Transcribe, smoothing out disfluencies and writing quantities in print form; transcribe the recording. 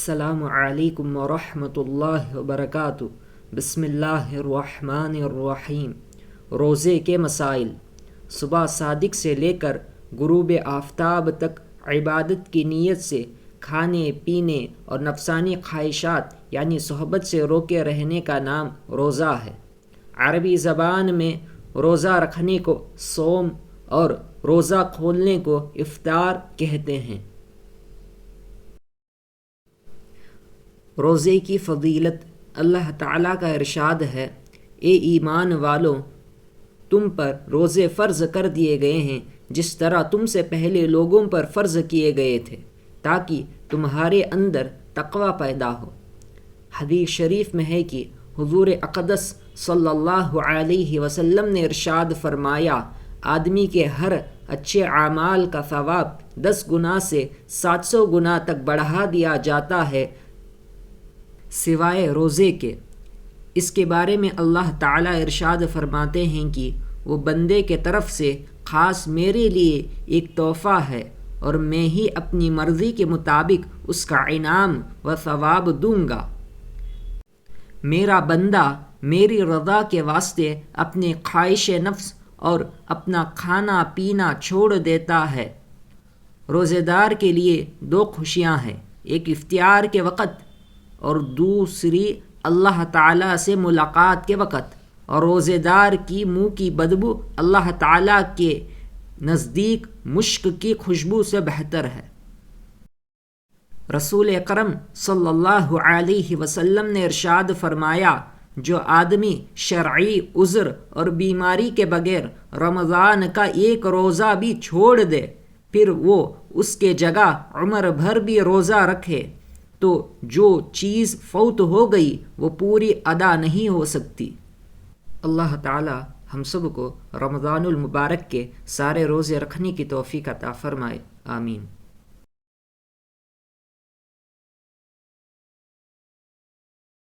السلام علیکم ورحمۃ اللہ وبرکاتہ۔ بسم اللہ الرحمن الرحیم۔ روزے کے مسائل۔ صبح صادق سے لے کر غروب آفتاب تک عبادت کی نیت سے کھانے پینے اور نفسانی خواہشات یعنی صحبت سے روکے رہنے کا نام روزہ ہے۔ عربی زبان میں روزہ رکھنے کو صوم اور روزہ کھولنے کو افطار کہتے ہیں۔ روزے کی فضیلت۔ اللہ تعالیٰ کا ارشاد ہے، اے ایمان والو، تم پر روزے فرض کر دیے گئے ہیں جس طرح تم سے پہلے لوگوں پر فرض کیے گئے تھے تاکہ تمہارے اندر تقوی پیدا ہو۔ حدیث شریف میں ہے کہ حضور اقدس صلی اللہ علیہ وسلم نے ارشاد فرمایا، آدمی کے ہر اچھے اعمال کا ثواب 10 گنا سے 700 گنا تک بڑھا دیا جاتا ہے سوائے روزے کے۔ اس کے بارے میں اللہ تعالیٰ ارشاد فرماتے ہیں کہ وہ بندے کے طرف سے خاص میرے لیے ایک تحفہ ہے اور میں ہی اپنی مرضی کے مطابق اس کا انعام و ثواب دوں گا۔ میرا بندہ میری رضا کے واسطے اپنے خواہش نفس اور اپنا کھانا پینا چھوڑ دیتا ہے۔ روزے دار کے لیے 2 خوشیاں ہیں، ایک افطار کے وقت اور دوسری اللہ تعالیٰ سے ملاقات کے وقت، اور روزے دار کی منہ کی بدبو اللہ تعالیٰ کے نزدیک مشک کی خوشبو سے بہتر ہے۔ رسول اکرم صلی اللہ علیہ وسلم نے ارشاد فرمایا، جو آدمی شرعی عذر اور بیماری کے بغیر رمضان کا ایک روزہ بھی چھوڑ دے پھر وہ اس کے جگہ عمر بھر بھی روزہ رکھے تو جو چیز فوت ہو گئی وہ پوری ادا نہیں ہو سکتی۔ اللہ تعالی ہم سب کو رمضان المبارک کے سارے روزے رکھنے کی توفیق عطا فرمائے، آمین۔